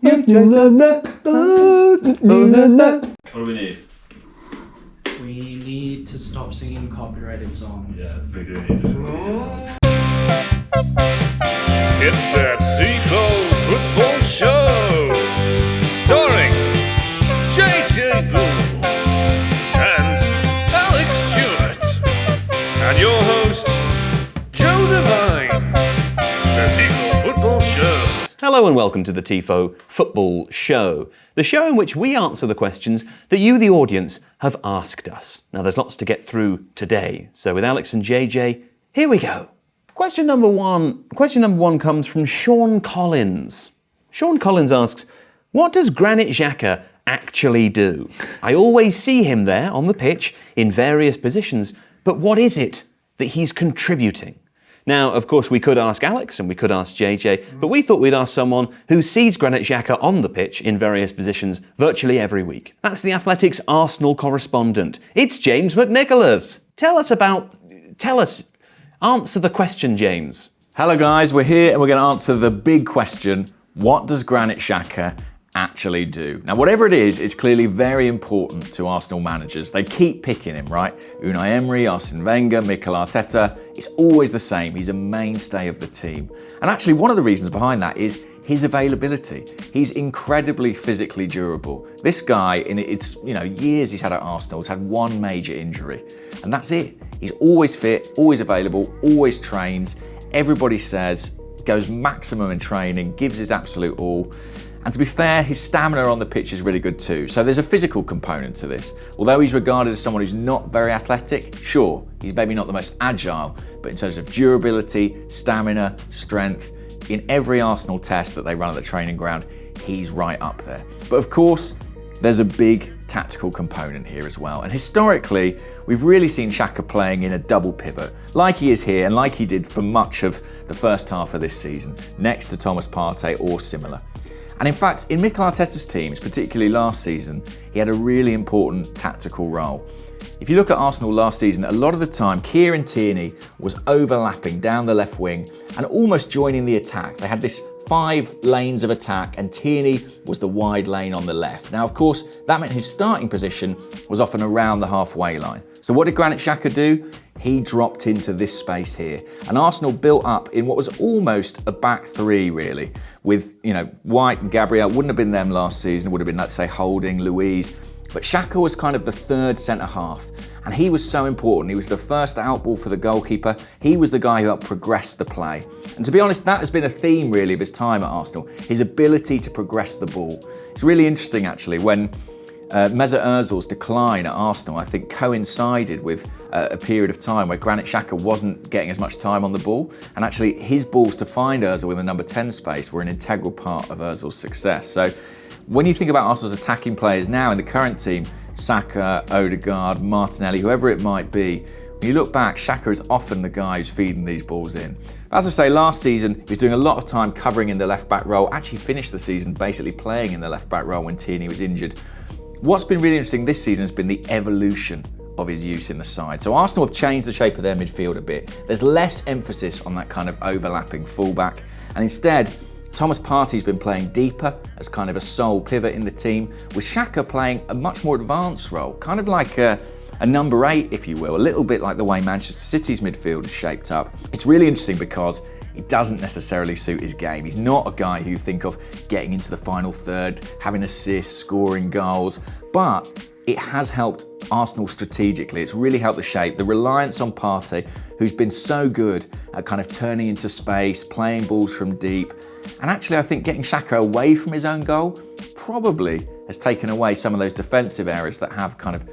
What do we need? We need to stop singing copyrighted songs. Yes, we do need to. It's the Tifo Football Show, starring JJ Blue and Alex Stewart, and your host, Joe Devine. The Tifo Football Show. Hello and welcome to the Tifo Football Show, the show in which we answer the questions that you, the audience, have asked us. Now, there's lots to get through today, so with Alex and JJ, here we go. Question number one comes from Sean Collins. Sean Collins asks, what does Granit Xhaka actually do? I always see him there on the pitch in various positions, but what is it that he's contributing? Now, of course, we could ask Alex and we could ask JJ, but we thought we'd ask someone who sees Granit Xhaka on the pitch in various positions virtually every week. That's the Athletic's Arsenal correspondent. It's James McNicholas. Answer the question, James. Hello guys, we're here and we're going to answer the big question, what does Granit Xhaka actually do? Now whatever it is, it's clearly very important to Arsenal managers. They keep picking him, right? Unai Emery, Arsene Wenger, Mikel Arteta, it's always the same. He's a mainstay of the team. And actually one of the reasons behind that is his availability. He's incredibly physically durable. This guy, in its years he's had at Arsenal, has had one major injury, and that's it. He's always fit, always available, always trains. Everybody says goes maximum in training, gives his absolute all. And to be fair, his stamina on the pitch is really good too. So there's a physical component to this. Although he's regarded as someone who's not very athletic, sure, he's maybe not the most agile, but in terms of durability, stamina, strength, in every Arsenal test that they run at the training ground, he's right up there. But of course, there's a big tactical component here as well. And historically, we've really seen Xhaka playing in a double pivot, like he is here and like he did for much of the first half of this season, next to Thomas Partey or similar. And in fact, in Mikel Arteta's teams, particularly last season, he had a really important tactical role. If you look at Arsenal last season, a lot of the time, Kieran Tierney was overlapping down the left wing and almost joining the attack. They had this 5 lanes of attack and Tierney was the wide lane on the left. Now, of course, that meant his starting position was often around the halfway line. So what did Granit Xhaka do? He dropped into this space here. And Arsenal built up in what was almost a back 3, really, with, White and Gabriel. Wouldn't have been them last season. It would have been, let's say, Holding, Luiz. But Xhaka was kind of the third centre-half, and he was so important. He was the first outball for the goalkeeper. He was the guy who helped progress the play. And to be honest, that has been a theme, really, of his time at Arsenal, his ability to progress the ball. It's really interesting, actually, when Mesut Ozil's decline at Arsenal, I think, coincided with a period of time where Granit Xhaka wasn't getting as much time on the ball, and actually his balls to find Ozil in the number 10 space were an integral part of Ozil's success. So when you think about Arsenal's attacking players now in the current team, Saka, Odegaard, Martinelli, whoever it might be, when you look back, Xhaka is often the guy who's feeding these balls in. As I say, last season, he was doing a lot of time covering in the left-back role, actually finished the season basically playing in the left-back role when Tierney was injured. What's been really interesting this season has been the evolution of his use in the side. So Arsenal have changed the shape of their midfield a bit. There's less emphasis on that kind of overlapping fullback, and instead, Thomas Partey's been playing deeper as kind of a sole pivot in the team, with Xhaka playing a much more advanced role, kind of like a number 8, if you will, a little bit like the way Manchester City's midfield is shaped up. It's really interesting because it doesn't necessarily suit his game. He's not a guy who you think of getting into the final third, having assists, scoring goals, but it has helped Arsenal strategically. It's really helped the shape. The reliance on Partey, who's been so good at kind of turning into space, playing balls from deep. And actually, I think getting Xhaka away from his own goal probably has taken away some of those defensive errors that have kind of,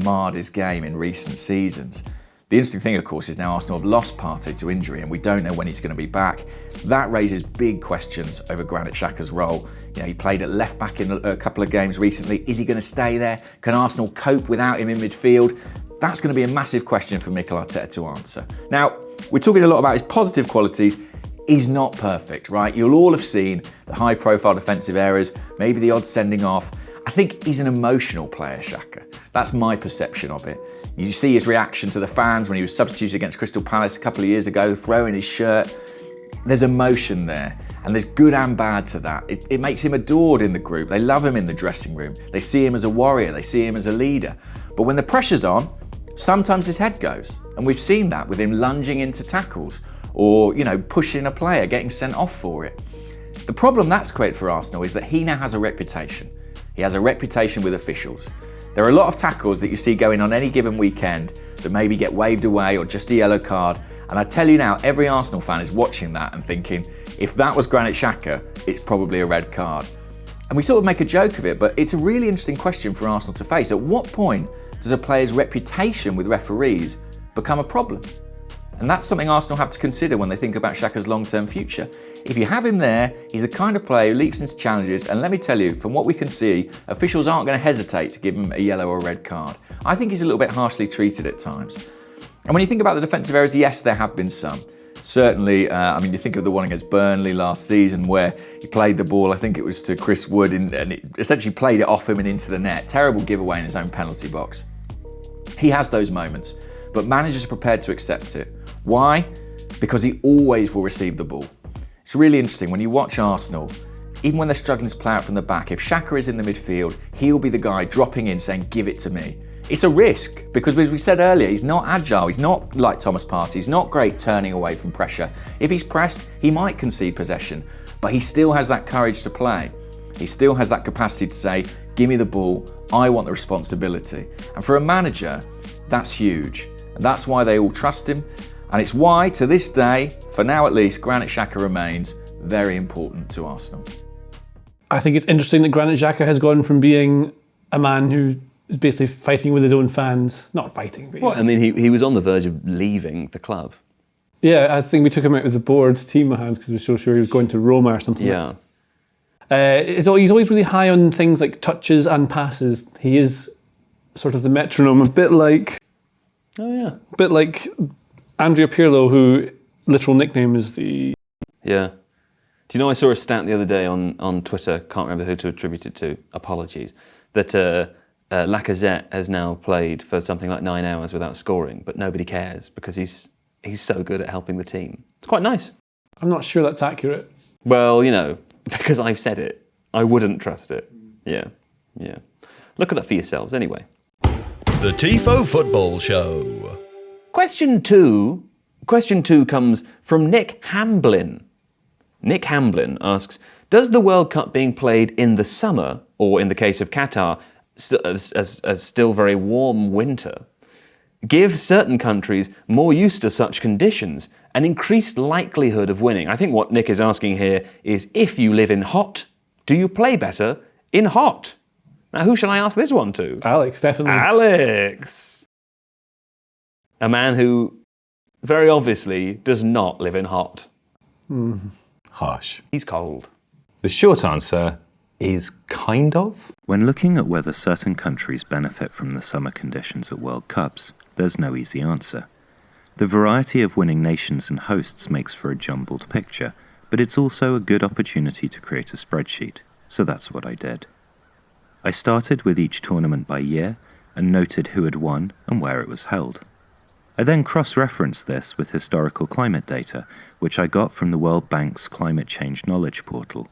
marred his game in recent seasons. The interesting thing, of course, is now Arsenal have lost Partey to injury and we don't know when he's going to be back. That raises big questions over Granit Xhaka's role. He played at left back in a couple of games recently. Is he going to stay there? Can Arsenal cope without him in midfield? That's going to be a massive question for Mikel Arteta to answer. Now, we're talking a lot about his positive qualities. He's not perfect, right? You'll all have seen the high-profile defensive errors, maybe the odd sending off. I think he's an emotional player, Xhaka. That's my perception of it. You see his reaction to the fans when he was substituted against Crystal Palace a couple of years ago, throwing his shirt. there's emotion there, and there's good and bad to that. It makes him adored in the group. They love him in the dressing room. They see him as a warrior. They see him as a leader. But when the pressure's on, sometimes his head goes. And we've seen that with him lunging into tackles or, pushing a player, getting sent off for it. The problem that's created for Arsenal is that he now has a reputation. He has a reputation with officials. There are a lot of tackles that you see going on any given weekend that maybe get waved away or just a yellow card. And I tell you now, every Arsenal fan is watching that and thinking, if that was Granit Xhaka, it's probably a red card. And we sort of make a joke of it, but it's a really interesting question for Arsenal to face. At what point does a player's reputation with referees become a problem? And that's something Arsenal have to consider when they think about Xhaka's long-term future. If you have him there, he's the kind of player who leaps into challenges, and let me tell you, from what we can see, officials aren't going to hesitate to give him a yellow or a red card. I think he's a little bit harshly treated at times. And when you think about the defensive errors, yes, there have been some. Certainly, you think of the one against Burnley last season where he played the ball, I think it was to Chris Wood, and it essentially played it off him and into the net. Terrible giveaway in his own penalty box. He has those moments, but managers are prepared to accept it. Why? Because he always will receive the ball. It's really interesting, when you watch Arsenal, even when they're struggling to play out from the back, if Xhaka is in the midfield, he'll be the guy dropping in saying, give it to me. It's a risk, because as we said earlier, he's not agile, he's not like Thomas Partey, he's not great turning away from pressure. If he's pressed, he might concede possession, but he still has that courage to play. He still has that capacity to say, give me the ball, I want the responsibility. And for a manager, that's huge. And that's why they all trust him. And it's why, to this day, for now at least, Granit Xhaka remains very important to Arsenal. I think it's interesting that Granit Xhaka has gone from being a man who is basically fighting with his own fans. Not fighting, but... he was on the verge of leaving the club. Yeah, I think we took him out with the board team hands because we were so sure he was going to Roma or something. Yeah. He's always really high on things like touches and passes. He is sort of the metronome, a bit like... Oh, yeah. A bit like Andrea Pirlo, who literal nickname is the... Yeah. Do you know, I saw a stat the other day on Twitter, can't remember who to attribute it to, apologies, that Lacazette has now played for something like 9 hours without scoring, but nobody cares because he's so good at helping the team. It's quite nice. I'm not sure that's accurate. Well, because I've said it, I wouldn't trust it. Yeah. Look it up for yourselves anyway. The Tifo Football Show. Question two comes from Nick Hamblin. Nick Hamblin asks, does the World Cup being played in the summer, or in the case of Qatar, as still very warm winter, give certain countries more used to such conditions, an increased likelihood of winning? I think what Nick is asking here is, if you live in hot, do you play better in hot? Now, who shall I ask this one to? Alex, definitely. Alex! A man who very obviously does not live in hot. Harsh. He's cold. The short answer is kind of. When looking at whether certain countries benefit from the summer conditions at World Cups, there's no easy answer. The variety of winning nations and hosts makes for a jumbled picture, but it's also a good opportunity to create a spreadsheet, so that's what I did. I started with each tournament by year and noted who had won and where it was held. I then cross-referenced this with historical climate data, which I got from the World Bank's Climate Change Knowledge Portal.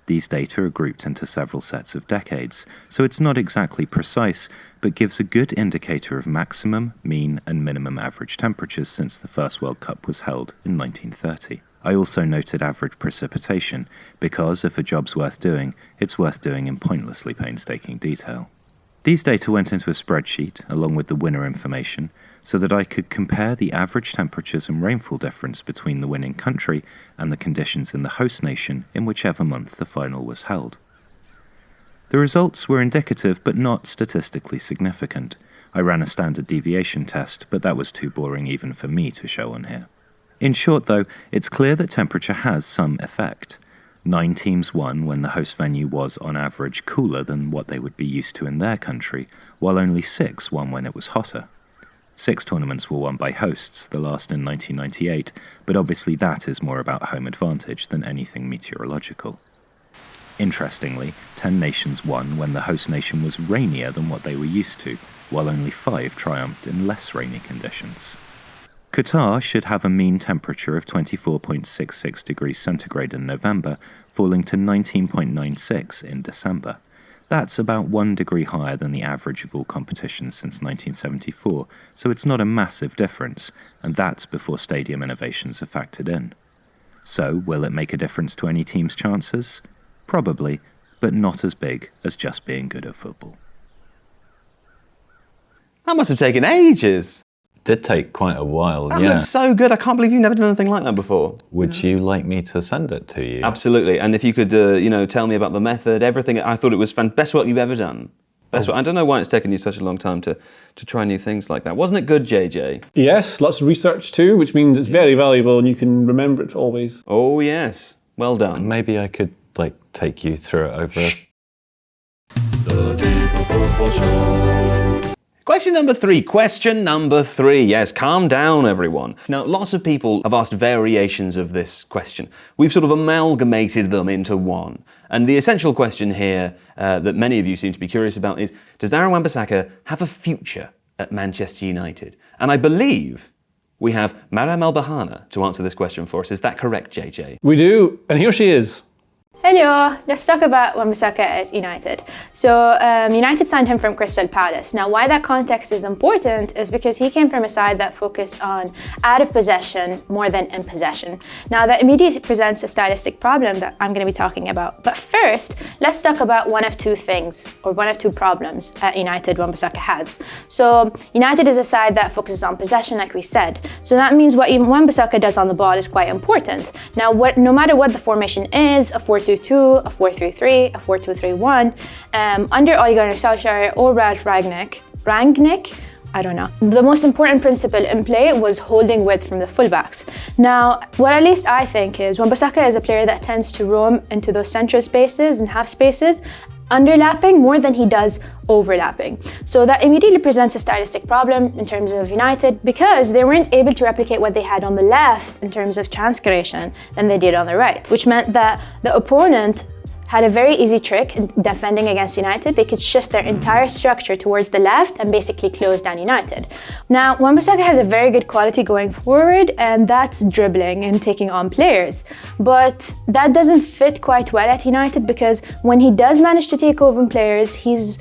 These data are grouped into several sets of decades, so it's not exactly precise, but gives a good indicator of maximum, mean, and minimum average temperatures since the first World Cup was held in 1930. I also noted average precipitation, because if a job's worth doing, it's worth doing in pointlessly painstaking detail. These data went into a spreadsheet, along with the winner information, so that I could compare the average temperatures and rainfall difference between the winning country and the conditions in the host nation in whichever month the final was held. The results were indicative but not statistically significant. I ran a standard deviation test, but that was too boring even for me to show on here. In short though, it's clear that temperature has some effect. 9 teams won when the host venue was on average cooler than what they would be used to in their country, while only 6 won when it was hotter. 6 tournaments were won by hosts, the last in 1998, but obviously that is more about home advantage than anything meteorological. Interestingly, 10 nations won when the host nation was rainier than what they were used to, while only 5 triumphed in less rainy conditions. Qatar should have a mean temperature of 24.66 degrees centigrade in November, falling to 19.96 in December. That's about 1 degree higher than the average of all competitions since 1974, so it's not a massive difference, and that's before stadium innovations are factored in. So, will it make a difference to any team's chances? Probably, but not as big as just being good at football. That must have taken ages. Did take quite a while, That yeah. looks so good. I can't believe you've never done anything like that before. Would you like me to send it to you? Absolutely. And if you could, tell me about the method, everything. I thought it was best work you've ever done. Best work. I don't know why it's taken you such a long time to try new things like that. Wasn't it good, JJ? Yes, lots of research too, which means it's very valuable and you can remember it always. Oh, yes. Well done. Maybe I could, take you through it over... Question number three. Yes, calm down, everyone. Now, lots of people have asked variations of this question. We've sort of amalgamated them into one. And the essential question here that many of you seem to be curious about is, does Aaron Wan-Bissaka have a future at Manchester United? And I believe we have Maram AlBaharna to answer this question for us. Is that correct, JJ? We do, and here she is. Hello, let's talk about Wan-Bissaka at United. So United signed him from Crystal Palace. Now why that context is important is because he came from a side that focused on out of possession more than in possession. Now that immediately presents a stylistic problem that I'm going to be talking about. But first, let's talk about one of two things, or one of two problems at United Wan-Bissaka has. So United is a side that focuses on possession, like we said. So that means what Wan-Bissaka does on the ball is quite important. Now no matter what the formation is, a 4-2-2, a 4-3-3, a 4-2-3-1, under Ole Gunnar Solskjaer or Ralf Rangnick, I don't know. The most important principle in play was holding width from the fullbacks. Now, what at least I think is Wan-Bissaka is a player that tends to roam into those central spaces and half spaces, underlapping more than he does overlapping. So that immediately presents a stylistic problem in terms of United because they weren't able to replicate what they had on the left in terms of chance creation than they did on the right, which meant that the opponent had a very easy trick in defending against United. They could shift their entire structure towards the left and basically close down United. Now, Wan-Bissaka has a very good quality going forward, and that's dribbling and taking on players. But that doesn't fit quite well at United because when he does manage to take over players, he's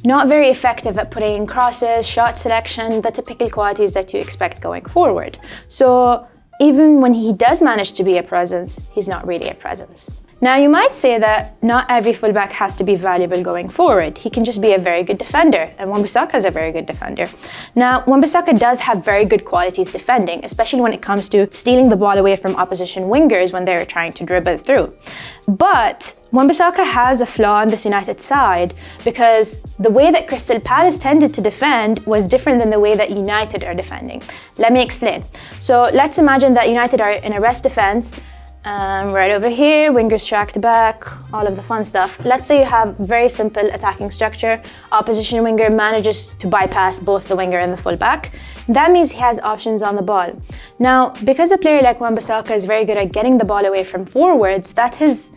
not very effective at putting in crosses, shot selection, the typical qualities that you expect going forward. So even when he does manage to be a presence, he's not really a presence. Now, you might say that not every fullback has to be valuable going forward. He can just be a very good defender, and Wan-Bissaka is a very good defender. Now, Wan-Bissaka does have very good qualities defending, especially when it comes to stealing the ball away from opposition wingers when they're trying to dribble through. But Wan-Bissaka has a flaw on this United side because the way that Crystal Palace tended to defend was different than the way that United are defending. Let me explain. So let's imagine that United are in a rest defense, right over here, wingers tracked back, all of the fun stuff. Let's say you have very simple attacking structure. Opposition winger manages to bypass both the winger and the fullback. That means he has options on the ball. Now, because a player like Wan-Bissaka is very good at getting the ball away from forwards, that is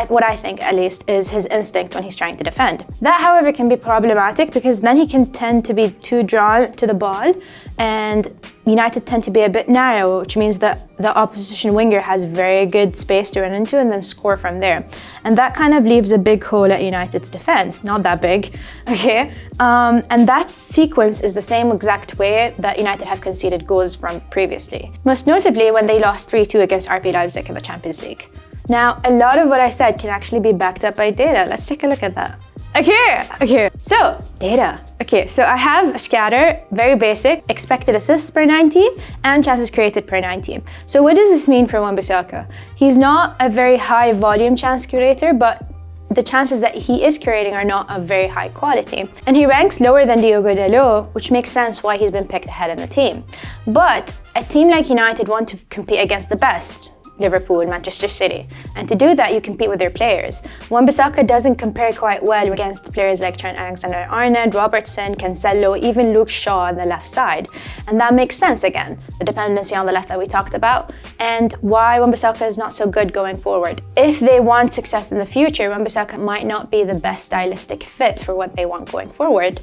what I think at least is his instinct when he's trying to defend. That, however, can be problematic because then he can tend to be too drawn to the ball, and United tend to be a bit narrow, which means that the opposition winger has very good space to run into and then score from there. And that kind of leaves a big hole at United's defense, not that big, okay? And that sequence is the same exact way that United have conceded goals from previously. Most notably when they lost 3-2 against RB Leipzig in the Champions League. Now, a lot of what I said can actually be backed up by data. Let's take a look at that. Okay, so data. Okay, so I have a scatter, very basic, expected assists per 90 and chances created per 90. So what does this mean for Wan-Bissaka? He's not a very high volume chance creator, but the chances that he is creating are not of very high quality. And he ranks lower than Diogo Dalot, which makes sense why he's been picked ahead in the team. But a team like United want to compete against the best, Liverpool, Manchester City. And to do that, you compete with their players. Wan-Bissaka doesn't compare quite well against players like Trent Alexander-Arnold, Robertson, Cancelo, even Luke Shaw on the left side. And that makes sense again, the dependency on the left that we talked about, and why Wan-Bissaka is not so good going forward. If they want success in the future, Wan-Bissaka might not be the best stylistic fit for what they want going forward.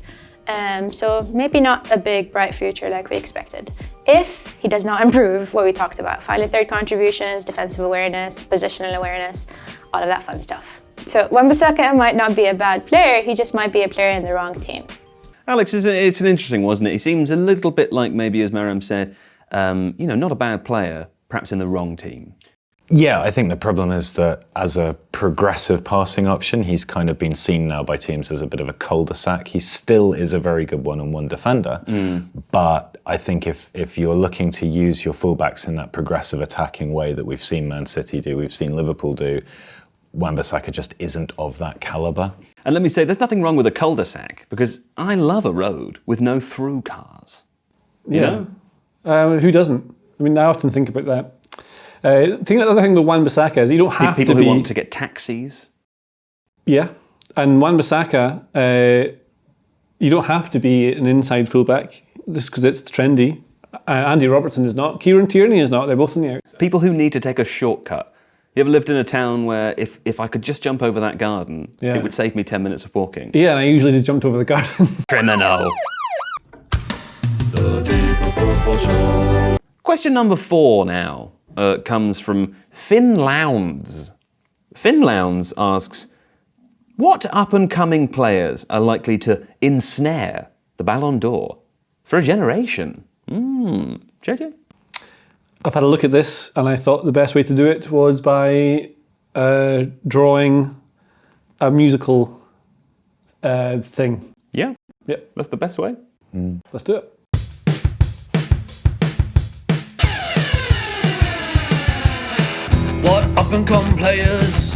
So maybe not a big, bright future like we expected. If he does not improve what we talked about, final third contributions, defensive awareness, positional awareness, all of that fun stuff. So Wan-Bissaka might not be a bad player, he just might be a player in the wrong team. Alex, it's an interesting, wasn't it? He seems a little bit like, maybe as Maram said, not a bad player, perhaps in the wrong team. Yeah, I think the problem is that as a progressive passing option, he's kind of been seen now by teams as a bit of a cul-de-sac. He still is a very good one-on-one defender, but I think if you're looking to use your fullbacks in that progressive attacking way that we've seen Man City do, we've seen Liverpool do, Wan-Bissaka just isn't of that calibre. And let me say, there's nothing wrong with a cul-de-sac, because I love a road with no through cars. You know? Who doesn't? I mean, I often think about that. The other thing with Wan-Bissaka is you don't have people to be... who want to get taxis. Yeah, and Wan-Bissaka, you don't have to be an inside fullback just because it's trendy. Andy Robertson is not. Kieran Tierney is not. They're both in the outside. People who need to take a shortcut. You ever lived in a town where if I could just jump over that garden, it would save me 10 minutes of walking? Yeah, and I usually just jumped over the garden. Criminal. Question number 4 now. Comes from Finn Lowndes. Finn Lowndes asks, what up-and-coming players are likely to ensnare the Ballon d'Or for a generation? JJ? I've had a look at this and I thought the best way to do it was by drawing a musical thing. Yeah? Yep. That's the best way? Let's do it. What up-and-coming players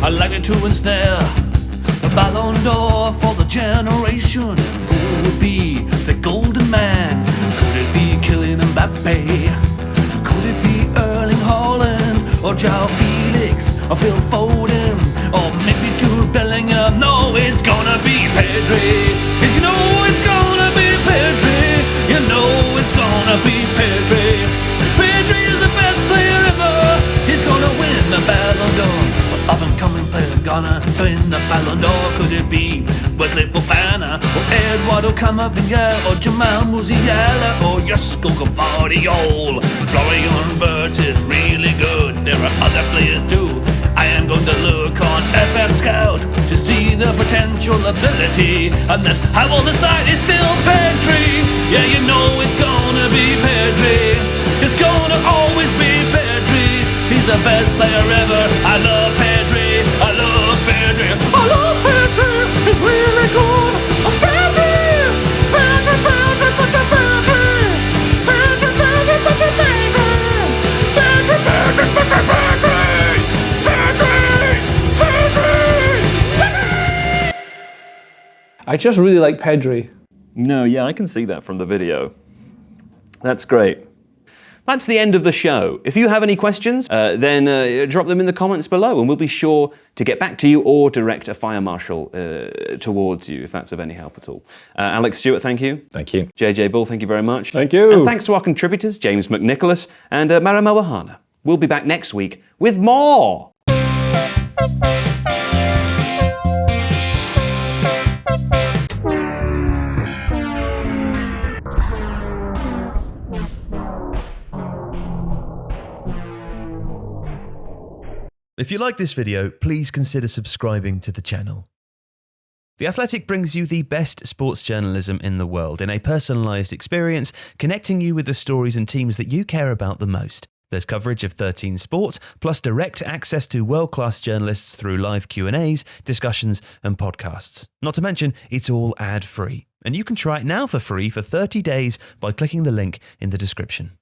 are likely to ensnare the Ballon d'Or for the generation? Who would be the golden man? Could it be Kylian Mbappe? Could it be Erling Haaland? Or Joao Felix? Or Phil Foden? Or maybe Jude Bellingham? No, it's gonna be Pedri. 'Cause you know it's gonna be Pedri. You know it's gonna be Pedri. Pedri is the best player ever. He's gonna win the Ballon d'Or. What up-and-coming player gonna win the Ballon d'Or? Could it be Wesley Fofana, or Eduardo Camavinga, or Jamal Musiala, or Josko Gvardiol? Florian Wirtz is really good. There are other players too. I am going to look on FM Scout to see the potential ability, and that's how we'll decide it's still Pedri. Yeah, you know it's gonna be Pedri. It's gonna always be Pedri. He's the best player ever. I love Pedri. I love Pedri. I love Pedri. He's really good. Pedri. Pedri, Pedri, Pedri, Pedri. Pedri, Pedri, Pedri, Pedri. Pedri, Pedri, Pedri, Pedri. Pedri, Pedri. I just really like Pedri. No, yeah, I can see that from the video. That's great. That's the end of the show. If you have any questions, then drop them in the comments below and we'll be sure to get back to you or direct a fire marshal towards you if that's of any help at all. Alex Stewart, thank you. Thank you. JJ Bull, thank you very much. Thank you. And thanks to our contributors, James McNicholas and Maram AlBaharna. We'll be back next week with more. If you like this video, please consider subscribing to the channel. The Athletic brings you the best sports journalism in the world in a personalised experience, connecting you with the stories and teams that you care about the most. There's coverage of 13 sports, plus direct access to world-class journalists through live Q&As, discussions and podcasts. Not to mention, it's all ad-free. And you can try it now for free for 30 days by clicking the link in the description.